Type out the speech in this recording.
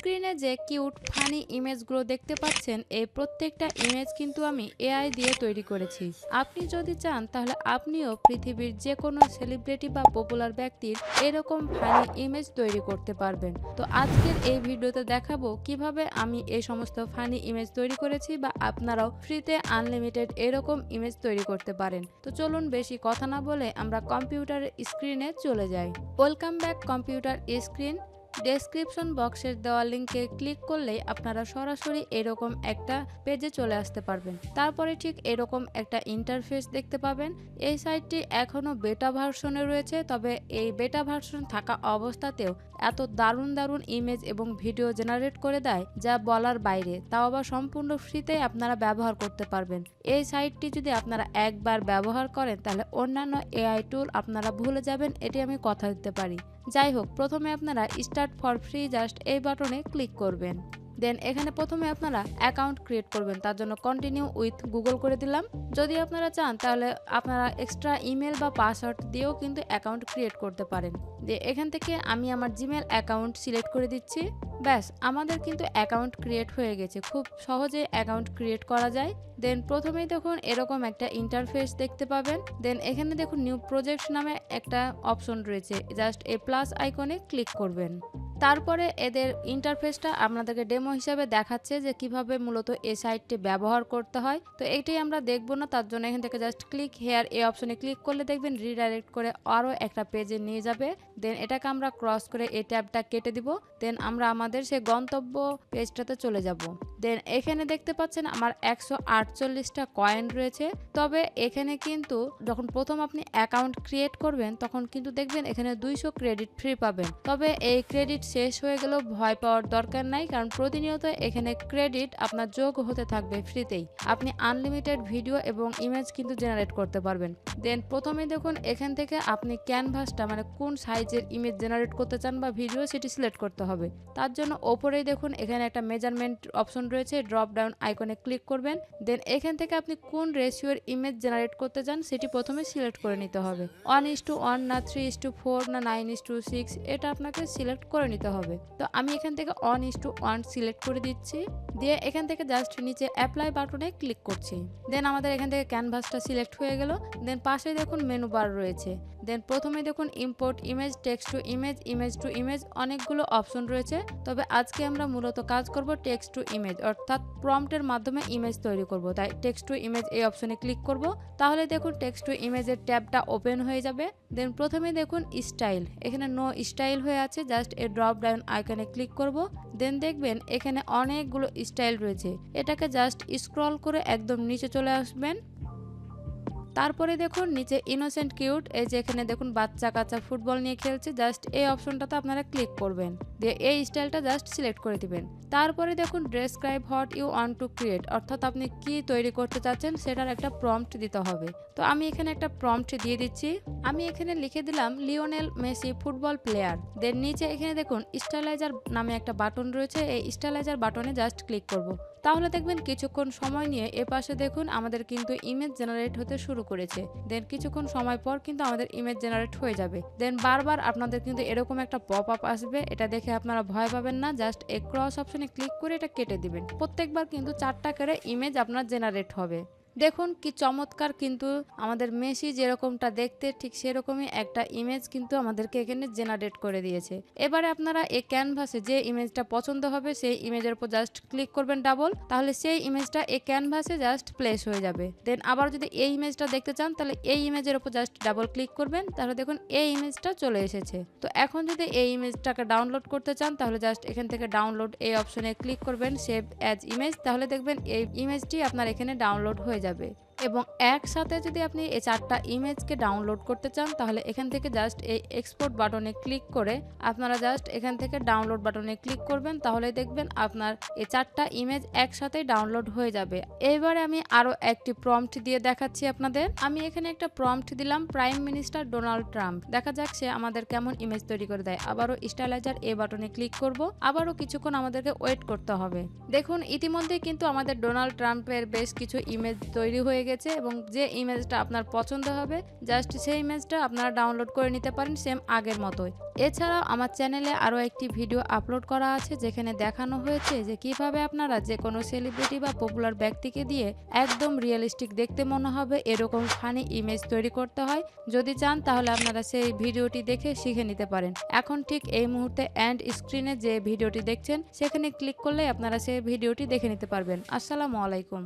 স্ক্রিনে যে cute funny ইমেজগুলো দেখতে পাচ্ছেন, এই প্রত্যেকটা ইমেজ কিন্তু আমি এআই দিয়ে তৈরি করেছি। আপনি যদি চান তাহলে আপনিও পৃথিবীর যে কোনো সেলিব্রিটি বা পপুলার ব্যক্তির এরকম ফানি ইমেজ তৈরি করতে পারবেন। তো আজকের এই ভিডিওতে দেখাবো কিভাবে আমি এই সমস্ত ফানি ইমেজ তৈরি করেছি বা আপনারাও ফ্রিতে আনলিমিটেড এরকম ইমেজ তৈরি করতে পারেন। তো চলুন বেশি কথা না বলে আমরা কম্পিউটারের স্ক্রিনে চলে যাই। Welcome back computer screen. Description বক্সের দেওয়া লিঙ্কে ক্লিক করলেই আপনারা সরাসরি এরকম একটা পেজে চলে আসতে পারবেন। তারপরে ঠিক এরকম একটা ইন্টারফেস দেখতে পাবেন। এই সাইটটি এখনও বেটা ভার্সনে রয়েছে, তবে এই বেটা ভার্সন থাকা অবস্থাতেও এত দারুণ দারুণ ইমেজ এবং ভিডিও জেনারেট করে দেয় যা বলার বাইরে, তাও আবার সম্পূর্ণ ফ্রিতে আপনারা ব্যবহার করতে পারবেন। এই সাইটটি যদি আপনারা একবার ব্যবহার করেন তাহলে অন্যান্য এআই টুল আপনারা ভুলে যাবেন, এটি আমি কথা দিতে পারি। যাই হোক, প্রথমে আপনারা স্টার্ট ফর ফ্রি জাস্ট এই বাটনে ক্লিক করবেন। দেন এখানে প্রথমে আপনারা অ্যাকাউন্ট ক্রিয়েট করবেন, তার জন্য কন্টিনিউ উইথ গুগল করে দিলাম। যদি আপনারা চান তাহলে আপনারা এক্সট্রা ইমেল বা পাসওয়ার্ড দিয়েও কিন্তু অ্যাকাউন্ট ক্রিয়েট করতে পারেন। দিয়ে এখান থেকে আমি আমার জিমেল অ্যাকাউন্ট সিলেক্ট করে দিচ্ছি। ব্যাস, আমাদের কিন্তু অ্যাকাউন্ট ক্রিয়েট হয়ে গেছে। খুব সহজে অ্যাকাউন্ট ক্রিয়েট করা যায়। দেন প্রথমেই দেখুন এরকম একটা ইন্টারফেস দেখতে পাবেন। দেন এখানে দেখুন নিউ প্রজেক্ট নামে একটা অপশন রয়েছে, জাস্ট এই প্লাস আইকনে ক্লিক করবেন। তারপরে এদের ইন্টারফেসটা আপনাদেরকে ডেমো হিসাবে দেখাচ্ছে যে কিভাবে মূলত এই সাইটটি ব্যবহার করতে হয়। তো এটাই আমরা দেখবো না, তার জন্য এখান থেকে জাস্ট ক্লিক হেয়ার এই অপশনে ক্লিক করলে দেখবেন রিডাইরেক্ট করে আরও একটা পেজে নিয়ে যাবে। দেন এটাকে আমরা ক্রস করে এই ট্যাবটা কেটে দিব। দেন আমরা আমাদের সেই গন্তব্য পেজটাতে চলে যাব। দেন এখানে দেখতে পাচ্ছেন আমার 148টা কয়েন রয়েছে। তবে এখানে কিন্তু যখন প্রথম আপনি অ্যাকাউন্ট ক্রিয়েট করবেন তখন কিন্তু দেখবেন এখানে 200 ক্রেডিট ফ্রি পাবেন। তবে এই ক্রেডিট শেষ হয়ে গেলেও ভয় পাওয়ার দরকার নাই, কারণ প্রতিনিয়ত এখানে ক্রেডিট আপনার যোগ হতে থাকবে ফ্রিতেই। আপনি আনলিমিটেড ভিডিও এবং ইমেজ কিন্তু জেনারেট করতে পারবেন। দেন প্রথমে দেখুন এখান থেকে আপনি ক্যানভাসটা মানে কোন সাইজের ইমেজ জেনারেট করতে চান বা ভিডিও সেটি সিলেক্ট করতে হবে। তার জন্য ওপরেই দেখুন এখানে একটা মেজারমেন্ট অপশন রয়েছে, ড্রপ ডাউন আইকনে ক্লিক করবেন। দেন এখান থেকে আপনি কোন রেশিওর ইমেজ জেনারেট করতে চান সেটি প্রথমে সিলেক্ট করে নিতে হবে। 1:1 না 3:4 না 9:6 এটা আপনাকে সিলেক্ট করে নিতে হবে। তো আমি এখান থেকে 1:1 সিলেক্ট করে দিচ্ছি। দিয়ে এখান থেকে জাস্ট নিচে অ্যাপ্লাই বাটনে ক্লিক করছি। দেন আমাদের এখান থেকে ক্যানভাসটা সিলেক্ট হয়ে গেল। দেন পাশে দেখুন মেনু বার রয়েছে। দেন প্রথমে দেখুন import image, text to image, image to image, অনেকগুলো অপশন রয়েছে। তবে আজকে আমরা মূলত কাজ করব টেক্সট টু ইমেজ, অর্থাৎ প্রম্পটের মাধ্যমে ইমেজ তৈরি করব। তাই টেক্সট টু ইমেজ এই অপশনে ক্লিক করব। তাহলে দেখুন টেক্সট টু ইমেজের ট্যাবটা ওপেন হয়ে যাবে। দেন প্রথমে দেখুন স্টাইল, এখানে নো স্টাইল হয়ে আছে, জাস্ট এই ড্রপ ডাউন আইকনে ক্লিক করব। দেন দেখবেন এখানে অনেকগুলো স্টাইল রয়েছে, এটাকে জাস্ট স্ক্রল করে একদম নিচে চলে আসবেন। তারপরে দেখুন নিচে ইনোসেন্ট কিউট, এই যে এখানে দেখুন বাচ্চা কাচ্চা ফুটবল নিয়ে খেলছে, জাস্ট এই অপশনটাতে আপনারা ক্লিক করবেন। দিয়ে এই স্টাইলটা জাস্ট সিলেক্ট করে দিবেন। তারপরে দেখুন describe what you want to create, অর্থাৎ আপনি কি তৈরি করতে চাচ্ছেন সেটার একটা প্রম্পট দিতে হবে। তো আমি এখানে একটা প্রম্পট দিয়ে দিচ্ছি। আমি এখানে লিখে দিলাম লিওনেল মেসি ফুটবল প্লেয়ার। দেন নিচে এখানে দেখুন স্টাইলাইজার নামে একটা বাটন রয়েছে, এই স্টাইলাইজার বাটনে জাস্ট ক্লিক করব। তাহলে দেখবেন কিছুক্ষণ সময় নিয়ে এপাশে দেখুন আমাদের কিন্তু ইমেজ জেনারেট হতে শুরু করেছে। দেন কিছুক্ষণ সময় পর কিন্তু আমাদের ইমেজ জেনারেট হয়ে যাবে। দেন বারবার আপনাদের কিন্তু এরকম একটা পপ আপ আসবে, এটা দেখে আপনারা ভয় পাবেন না, জাস্ট এই ক্রস অপশনে ক্লিক করে এটা কেটে দিবেন। প্রত্যেকবার কিন্তু 4টা করে ইমেজ আপনার জেনারেট হবে। দেখুন কি চমৎকার, কিন্তু আমাদের মেসি যেরকমটা দেখতে ঠিক সেরকমই একটা ইমেজ কিন্তু আমাদেরকে এখানে জেনারেট করে দিয়েছে। এবারে আপনারা এই ক্যানভাসে যে ইমেজটা পছন্দ হবে সেই ইমেজের উপর জাস্ট ক্লিক করবেন ডাবল, তাহলে সেই ইমেজটা এই ক্যানভাসে জাস্ট প্লেস হয়ে যাবে। দেন আবার যদি এই ইমেজটা দেখতে চান তাহলে এই ইমেজের উপর জাস্ট ডাবল ক্লিক করবেন, তাহলে দেখুন এই ইমেজটা চলে এসেছে। তো এখন যদি এই ইমেজটাকে ডাউনলোড করতে চান তাহলে জাস্ট এখান থেকে ডাউনলোড এই অপশনে ক্লিক করবেন, সেভ অ্যাজ ইমেজ, তাহলে দেখবেন এই ইমেজটি আপনার এখানে ডাউনলোড হয়ে যাবে। এবং একসাথে যদি আপনি এই 4টা ইমেজকে ডাউনলোড করতে চান তাহলে এখান থেকে জাস্ট এই এক্সপোর্ট বাটনে ক্লিক করে আপনারা জাস্ট এখান থেকে ডাউনলোড বাটনে ক্লিক করবেন, তাহলে দেখবেন আপনার এই 4টা ইমেজ একসাথে ডাউনলোড হয়ে যাবে। এবারে আমি আরো একটি প্রম্পট দিয়ে দেখাচ্ছি আপনাদের। আমি এখানে একটা প্রম্পট দিলাম প্রাইম মিনিস্টার ডোনাল্ড ট্রাম্প, দেখা যাক সে আমাদের কেমন ইমেজ তৈরি করে দেয়। আবারও স্টাইলাইজার এই বাটনে ক্লিক করব, আবারও কিছুক্ষণ আমাদেরকে ওয়েট করতে হবে। দেখুন ইতিমধ্যে কিন্তু আমাদের ডোনাল্ড ট্রাম্পের বেশ কিছু ইমেজ তৈরি হয়ে গেছে এবং যে ইমেজটা আপনার পছন্দ হবে জাস্ট সেই ইমেজটা আপনারা ডাউনলোড করে নিতে পারেন সেম আগের মতোই। এছাড়াও আমার চ্যানেলে আরও একটি ভিডিও আপলোড করা আছে যেখানে দেখানো হয়েছে যে কিভাবে আপনারা যে কোনো সেলিব্রিটি বা পপুলার ব্যক্তিকে দিয়ে একদম রিয়েলিস্টিক দেখতে মনে হবে এরকম ফানি ইমেজ তৈরি করতে হয়। যদি চান তাহলে আপনারা সেই ভিডিওটি দেখে শিখে নিতে পারেন। এখন ঠিক এই মুহূর্তে এন্ড স্ক্রিনে যে ভিডিওটি দেখছেন সেখানে ক্লিক করলে আপনারা সেই ভিডিওটি দেখে নিতে পারবেন। আসসালামু আলাইকুম।